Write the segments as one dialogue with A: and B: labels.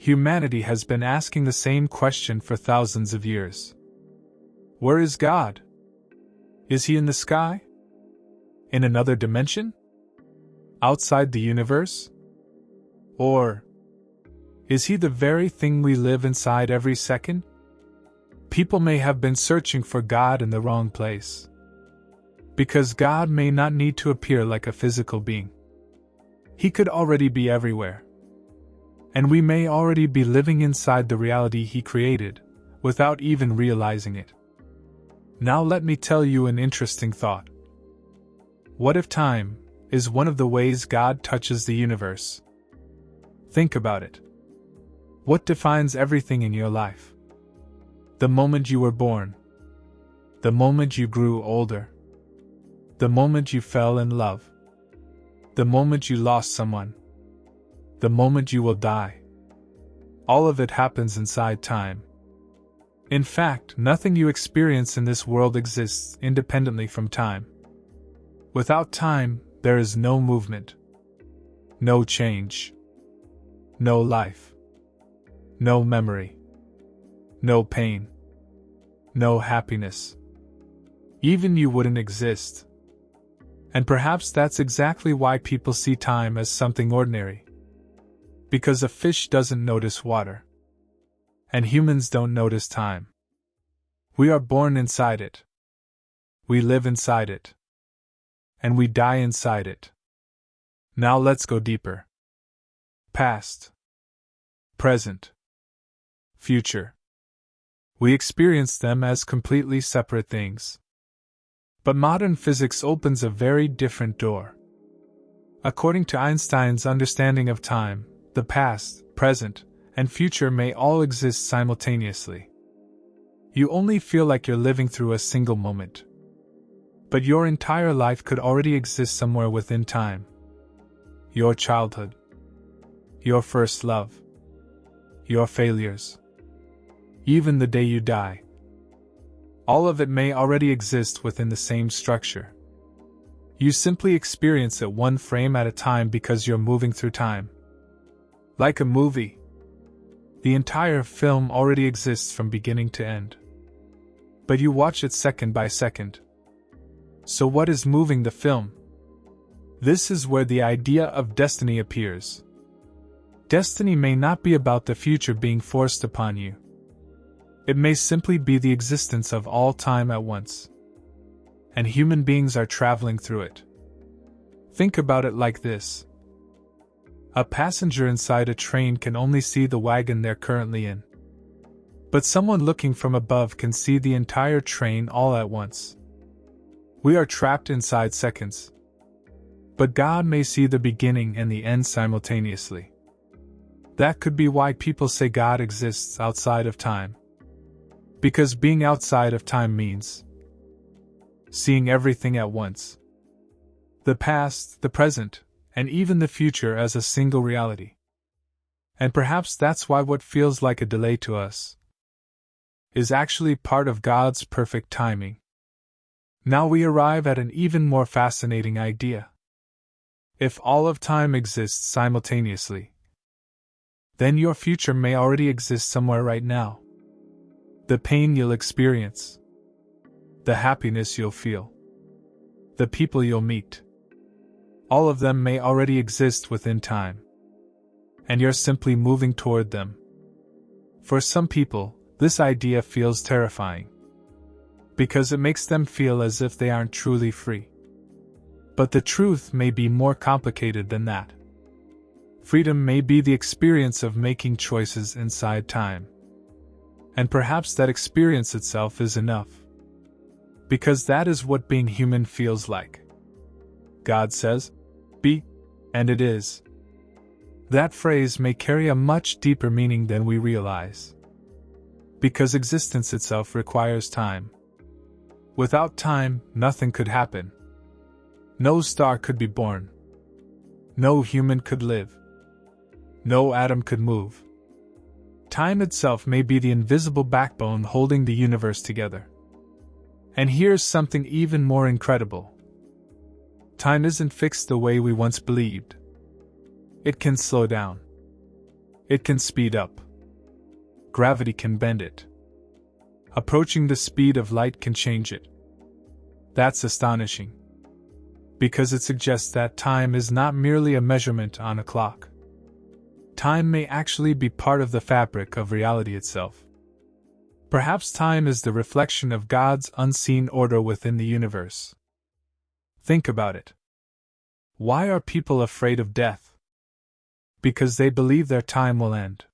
A: Humanity has been asking the same question for thousands of years. Where is God? Is He in the sky? In another dimension? Outside the universe? Or is He the very thing we live inside every second? People may have been searching for God in the wrong place. Because God may not need to appear like a physical being. He could already be everywhere. And we may already be living inside the reality He created, without even realizing it. Now let me tell you an interesting thought. What if time is one of the ways God touches the universe? Think about it. What defines everything in your life? The moment you were born. The moment you grew older. The moment you fell in love. The moment you lost someone. The moment you will die. All of it happens inside time. In fact, nothing you experience in this world exists independently from time. Without time, there is no movement, no change, no life, no memory, no pain, no happiness. Even you wouldn't exist. And perhaps that's exactly why people see time as something ordinary. Because a fish doesn't notice water. And humans don't notice time. We are born inside it. We live inside it. And we die inside it. Now let's go deeper. Past. Present. Future. We experience them as completely separate things. But modern physics opens a very different door. According to Einstein's understanding of time, the past, present, and future may all exist simultaneously. You only feel like you're living through a single moment. But your entire life could already exist somewhere within time. Your childhood. Your first love. Your failures. Even the day you die. All of it may already exist within the same structure. You simply experience it one frame at a time because you're moving through time. Like a movie. The entire film already exists from beginning to end. But you watch it second by second. So what is moving the film? This is where the idea of destiny appears. Destiny may not be about the future being forced upon you. It may simply be the existence of all time at once. And human beings are traveling through it. Think about it like this. A passenger inside a train can only see the wagon they're currently in. But someone looking from above can see the entire train all at once. We are trapped inside seconds. But God may see the beginning and the end simultaneously. That could be why people say God exists outside of time. Because being outside of time means seeing everything at once. The past, the present, and even the future as a single reality. And perhaps that's why what feels like a delay to us is actually part of God's perfect timing. Now we arrive at an even more fascinating idea. If all of time exists simultaneously, then your future may already exist somewhere right now. The pain you'll experience, the happiness you'll feel, the people you'll meet, all of them may already exist within time. And you're simply moving toward them. For some people, this idea feels terrifying. Because it makes them feel as if they aren't truly free. But the truth may be more complicated than that. Freedom may be the experience of making choices inside time. And perhaps that experience itself is enough. Because that is what being human feels like. God says, "Be," and it is. That phrase may carry a much deeper meaning than we realize. Because existence itself requires time. Without time, nothing could happen. No star could be born. No human could live. No atom could move. Time itself may be the invisible backbone holding the universe together. And here's something even more incredible. Time isn't fixed the way we once believed. It can slow down. It can speed up. Gravity can bend it. Approaching the speed of light can change it. That's astonishing. Because it suggests that time is not merely a measurement on a clock. Time may actually be part of the fabric of reality itself. Perhaps time is the reflection of God's unseen order within the universe. Think about it. Why are people afraid of death? Because they believe their time will end.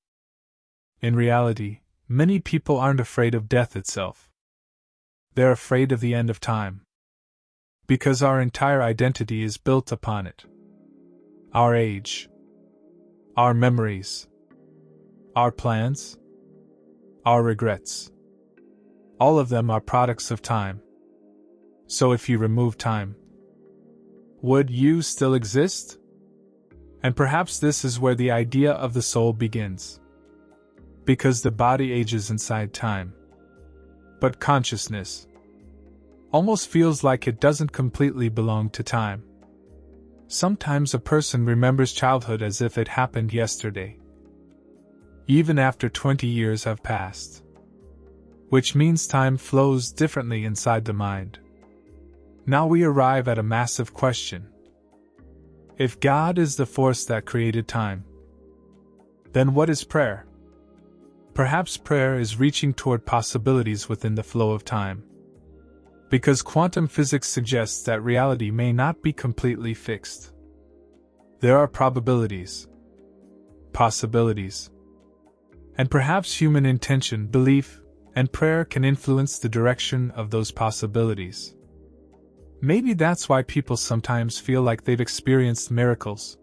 A: In reality, many people aren't afraid of death itself. They're afraid of the end of time. Because our entire identity is built upon it. Our age. Our memories. Our plans. Our regrets. All of them are products of time. So if you remove time, would you still exist? And perhaps this is where the idea of the soul begins. Because the body ages inside time. But consciousness almost feels like it doesn't completely belong to time. Sometimes a person remembers childhood as if it happened yesterday, even after 20 years have passed. Which means time flows differently inside the mind. Now we arrive at a massive question. If God is the force that created time, then what is prayer? Perhaps prayer is reaching toward possibilities within the flow of time. Because quantum physics suggests that reality may not be completely fixed. There are probabilities, possibilities, and perhaps human intention, belief, and prayer can influence the direction of those possibilities. Maybe that's why people sometimes feel like they've experienced miracles.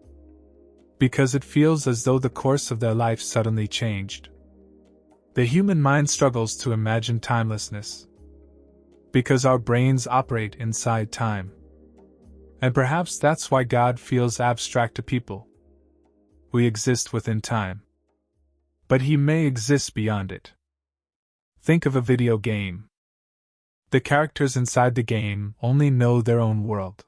A: Because it feels as though the course of their life suddenly changed. The human mind struggles to imagine timelessness. Because our brains operate inside time. And perhaps that's why God feels abstract to people. We exist within time. But He may exist beyond it. Think of a video game. The characters inside the game only know their own world.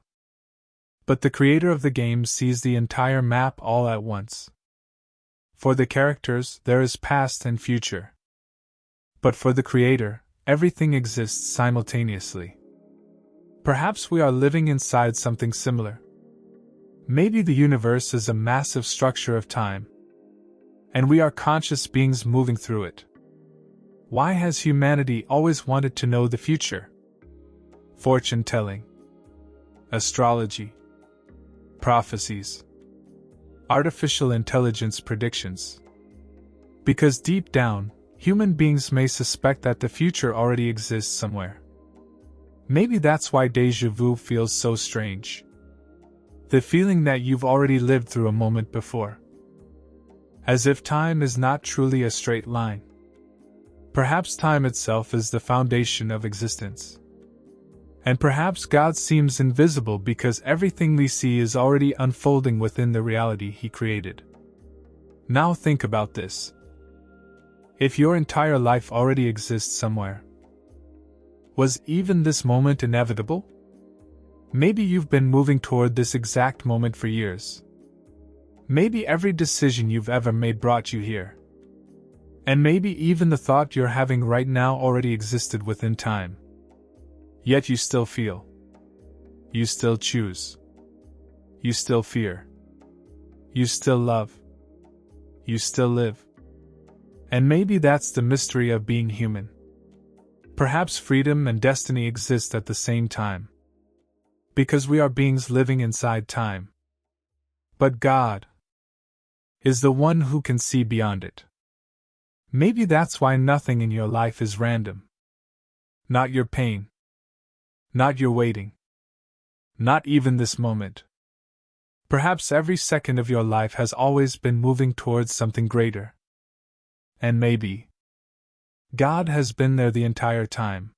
A: But the creator of the game sees the entire map all at once. For the characters, there is past and future. But for the creator, everything exists simultaneously. Perhaps we are living inside something similar. Maybe the universe is a massive structure of time. And we are conscious beings moving through it. Why has humanity always wanted to know the future? Fortune-telling, astrology, prophecies, artificial intelligence predictions. Because deep down, human beings may suspect that the future already exists somewhere. Maybe that's why déjà vu feels so strange. The feeling that you've already lived through a moment before. As if time is not truly a straight line. Perhaps time itself is the foundation of existence. And perhaps God seems invisible because everything we see is already unfolding within the reality He created. Now think about this. If your entire life already exists somewhere, was even this moment inevitable? Maybe you've been moving toward this exact moment for years. Maybe every decision you've ever made brought you here. And maybe even the thought you're having right now already existed within time. Yet you still feel. You still choose. You still fear. You still love. You still live. And maybe that's the mystery of being human. Perhaps freedom and destiny exist at the same time. Because we are beings living inside time. But God is the one who can see beyond it. Maybe that's why nothing in your life is random. Not your pain. Not your waiting. Not even this moment. Perhaps every second of your life has always been moving towards something greater. And maybe God has been there the entire time.